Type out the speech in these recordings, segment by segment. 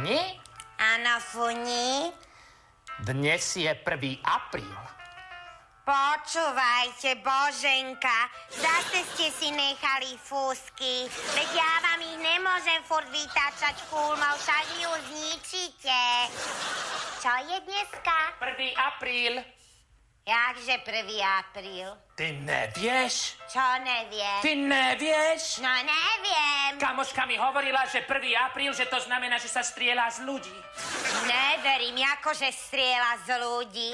Funi? Áno, Funi. Dnes je 1. apríl. Počúvajte, Boženka, zase ste si nechali fúsky. Veď ja vám ich nemôžem furt vytáčať kulmou, však ju zničíte. Čo je dneska? 1. apríl. Jakže 1. apríl? Ty nevieš? Čo neviem? Ty nevieš? No neviem. Kamoška mi hovorila, že 1. apríl, že to znamená, že sa strieľa z ľudí. Neverím, akože strieľa z ľudí.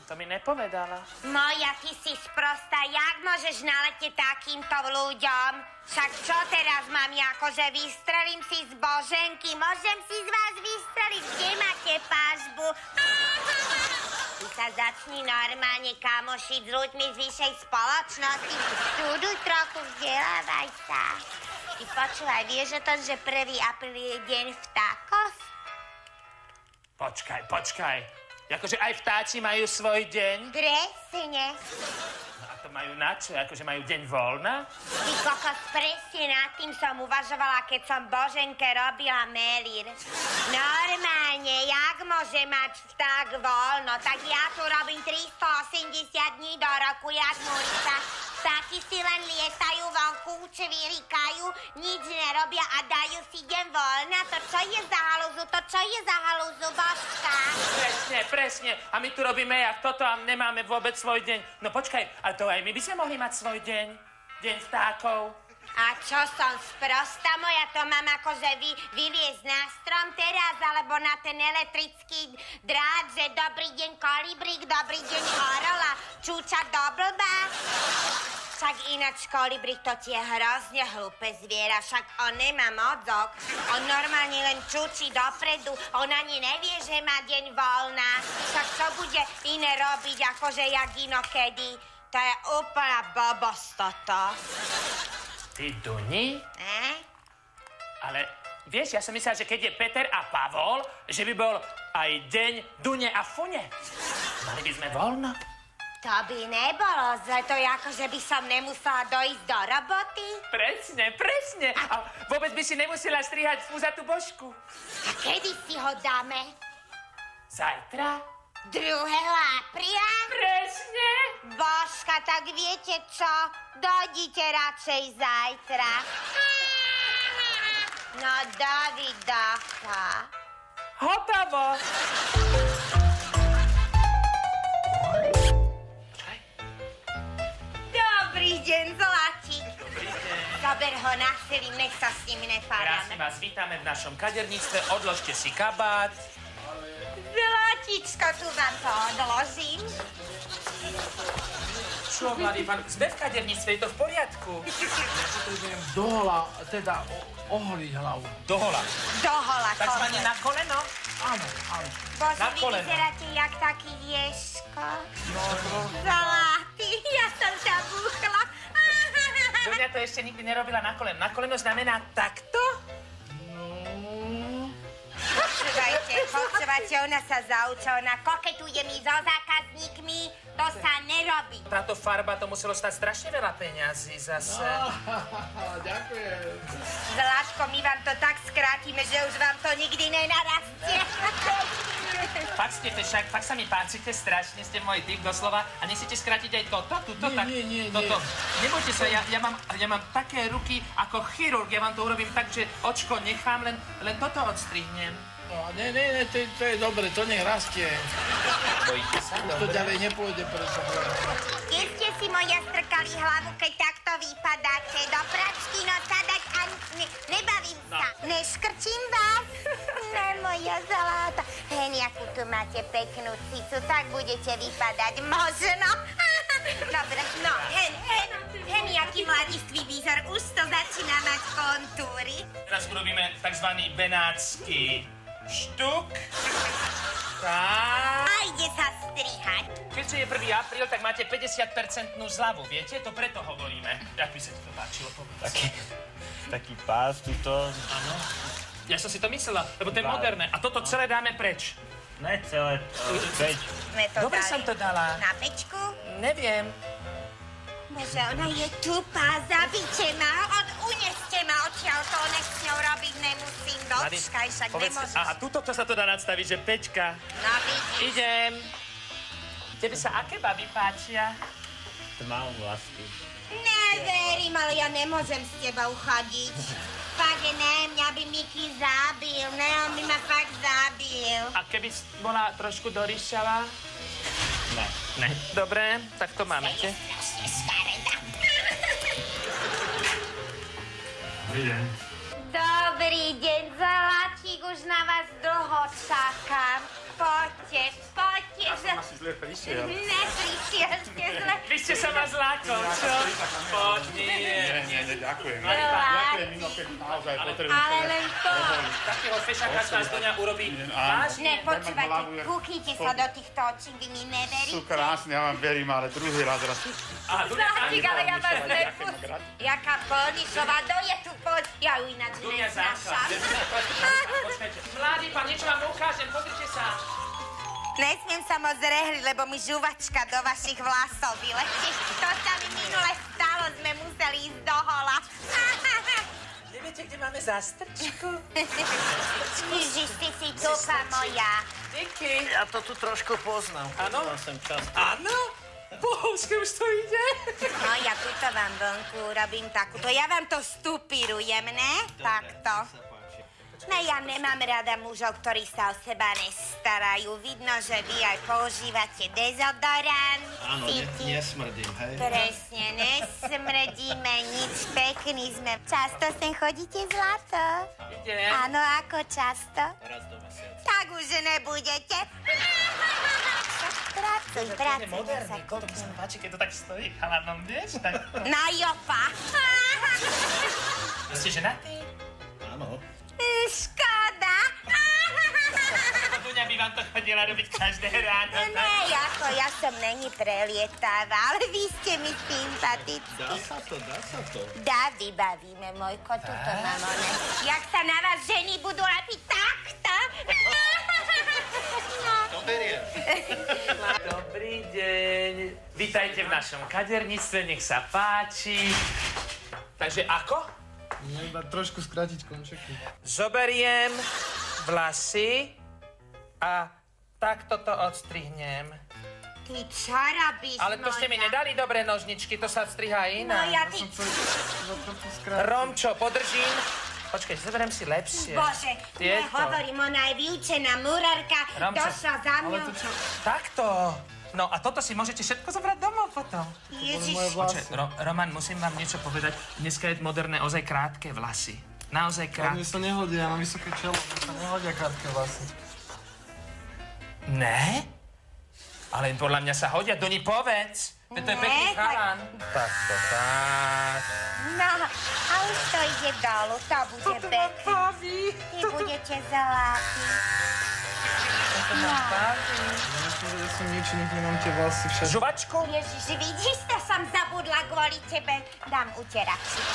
To mi nepovedala. Moja, ty si sprostá, jak môžeš naletieť takýmto ľuďom? Však čo teraz mám, akože vystrelím si z Boženky? Môžem si z vás vystreliť, kde máte pážbu? Ty sa začni normálne kamošiť s ľuďmi z vyššej spoločnosti. Študuj trochu, vzdelávaj sa. Ty počúvaj, vieš o tom, že 1. apríl je deň vtákov? Počkaj. Akože aj vtáci majú svoj deň? Presne. No a to majú na čo? Akože majú deň voľna? Ty kokos, presne nad tým som uvažovala, keď som Boženke robila melír. Normálne, jak môže mať vták voľno? Tak ja tu robím 380 dní do roku, jak Murica. Vtáky si len lietajú vonku, čvirikajú, nič nerobia a dajú si deň voľna. To čo je za halúzu, Božka? Presne. A my tu robíme jak toto a nemáme vôbec svoj deň. No počkaj, ale to aj my by sme mohli mať svoj deň. Deň vtákov. A čo som sprostá moja, to mám akože vyliezť na strom teraz, alebo na ten elektrický drát, že dobrý deň kolibrík, dobrý deň orola, čúča do blba. Však ináč kolibrík to tie hrozne hlúpe zviera, však on nemá mozog, on normálne len čúči dopredu, on ani nevie, že má deň voľna, však čo bude iné robiť, akože jak inokedy, to je úplná blbosť toto. Ty Duni? Ale vieš, ja som myslel, že keď je Peter a Pavol, že by bol aj deň Dune a Fune. Mali by sme voľno? To by nebolo zle, to je ako, že by som nemusela dojsť do roboty. Presne. A vôbec by si nemusela strihať fúzatú Božku. A kedy si ho dáme? Zajtra? 2. apríla? Presne. Božka, tak viete čo? Dojdite radšej zajtra. No, Davidocha. Hotovo. Dobrý deň, Zlatík. Dobrý deň. Zober ho na silím, nech sa s ním nepádame. Krásne vás vítame v našom kaderníctve. Odložte si kabát. Zlatíčko, tu vám to odložím. Čo, mladý pán, sme v kaderníctve, je to v poriadku? Ja potrebujem dohola, teda oholiť hlavu. Dohola. Dohola, Takzvané na koleno? Áno. Bože, na vy koleno. vyzeráte jak taký Ježko. No, Zlatý, ja som zabúchla. Dunia to ešte nikdy nerobila na koleno. Na koleno znamená takto? Počúvajte, ona sa zauča, ona koketuje mi so zákazníkmi, to sa nerobí. Táto farba, to muselo stať strašne veľa peňazí zase. Ďakujem. Zláško, my vám to tak skrátime, že už vám to nikdy nenarastie. Fakt sa mi páčite strašne, ste môj typ doslova. A nechcete skrátiť aj toto? Nie. Toto. Nebojte sa, ja mám také ruky ako chirurg. Ja vám to urobím tak, že očko nechám, len toto odstrihnem. No, nie, to je dobre, to nech rastie. Bojíte sa? To ďalej nepôjde, preto. Keď ste si moja strkali hlavu, keď takto vypadáte do pračky, no sadať a nebavím sa. Neškrčím vás? Ne, moja zlatá. Hen, akú tu máte peknú cicu, tak budete vypadať možno. Dobre, no, hen, jaký mladistvý výzor, už to začína mať kontúry. Teraz urobíme takzvaný benátsky štuk. Tak. A ide sa strihať. Keďže je 1. apríl, tak máte 50% zľavu, viete? To preto hovoríme. Jak by sa ti to páčilo, povedz. Taký pás tuto. Áno. Ja som si to myslela, lebo to je moderné. A toto celé dáme preč. Ne celé, peč. Sme to Dobre dali som to dala. na pečku. Neviem. Bože, ona je tupá, zabite ma, uneste ma odtiaľ, to nech s ňou robiť nemusím, do Počkaj, však nemôžeš. Aha, tuto to sa to dá nadstaviť, že Peťka. No vidíš. Idem. Tebe sa aké baby páčia? Tmavú vlasky. Neverím, ale ja nemôžem s tebou chodiť. Fakt, že ne, mňa by Miky zabil. Ne, on by ma fakt zabil. A keby bola trošku doryšťavá? Ne. Ne. Dobre, tak to máme. Je strašne škaredá. Dobrý deň. Dobrý deň, Zlatík, už na vás dlho čakám. Poďte, poďte. Asi zle prišiel. Neprišiel ste zle. Vy ste sa ma zlákol, čo? Poď, nie. Nie, ďakujem. Zlatík. Ďakujem, Minopek, naozaj potrebujem. Ale len to. Takého fešaka sa z Doňa urobí vážne. Ne, počúvajte, kúknite sa do týchto očí, vy mi Sú neveríte. krásne, ja vám verím, ale druhý raz. A Duňa, Zlatík, ale ja vás nepustím. Jaká Polnišová, kto je tu Ja ju ináč Duňa neznášam. Počkajte. Mladý pán, niečo vám ukážem, pozrite sa. Nesmiem sa moc rehliť, lebo mi žuvačka do vašich vlasov vyletí. To sa mi minule stalo, sme museli ísť do hola. Neviete, kde máme zastrčku? Ježiš, ty si ducha moja. Díky. Ja to tu trošku poznám. Áno? Chodila sem často. Áno? Bohovské, už to ide. No ja tuto vám vonku urobím takúto. Ja vám to stupírujem, ne? Takto. No ja nemám rada mužov, ktorí sa o seba nestarajú. Vidno, že vy aj používate dezodorant. Áno, nesmrdím, hej. Presne, nesmrdíme nič, pekný sme. Často sem chodíte, Zlato? Idem. Áno, ako často? Raz do mesiaca. Tak už nebudete. Pracuj, Moderný, to sa mi páči, keď to tak stojí chalanom, vieš? Tak... Na jopa. Ste ženatí? Áno. Škoda. Duňa by vám to chodila robiť každé ráno. Ne, ako ja som není prelietavá, ale vy ste mi sympatickí. Dá sa to. Dá, vybavíme, Mojko, tuto mám one. Jak sa na vás ženy budú lepiť takto? No. To beriem. Dobrý deň. Vítajte v našom kaderníctve, nech sa páči. Takže ako? No iba trošku skrátiť končeky. Zoberiem vlasy a takto to odstrihnem. Ty čo robíš, Ale to ste mi nedali dobré nožničky, to sa strihá No inak. ja ty... Trošku skrátiť. Romčo, podržím. Počkej, zoberiem si lepšie. Bože, Tieto. nehovorím, ona je vyučená murárka, Romčo, došla za mňou. Takto. No a toto si môžete všetko zobrať domov potom. Ježiš, Počkej, Roman, musím vám niečo povedať. Dneska je moderné ozaj krátke vlasy. Naozaj krátke. Mne sa nehodia, ja mám vysoké čelo, mne sa nehodia krátke vlasy. Ne? Ale podľa mňa sa hodia. Doni, povedz. To je Ne, pekný tak- chalan. Takto, tak. no, a už to ide dolu, to bude pekné. Ty budete zlatí. Ja myslím, že ja som nič, nech nemám tie vlasy všetko. Žuvačku? Ježiš, vidíš, to som zabudla kvôli tebe. Dám uteračík.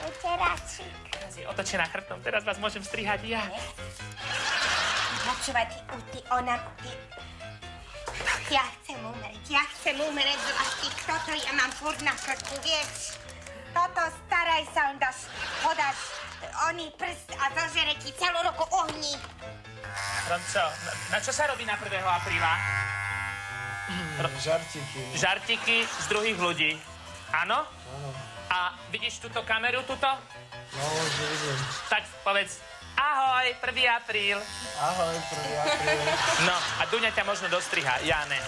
Uteračík. Si otočená chrbtom, teraz vás môžem strihať ja. Počúvaj, ty, ona... Ja chcem umrieť, Zlatý. Toto ja mám furt na krku, vieš. Toto staraj sa, on podáš oný prst a zožere ti celú roku ohní. Romčo, na čo sa robí na 1. apríla? Žartíky. Žartiky z druhých ľudí. Áno? Áno. A vidíš túto kameru, túto? No, už vidím. Tak povedz, ahoj, 1. apríl. Ahoj, 1. apríl. No, a Duňa ťa možno dostriha, ja ne.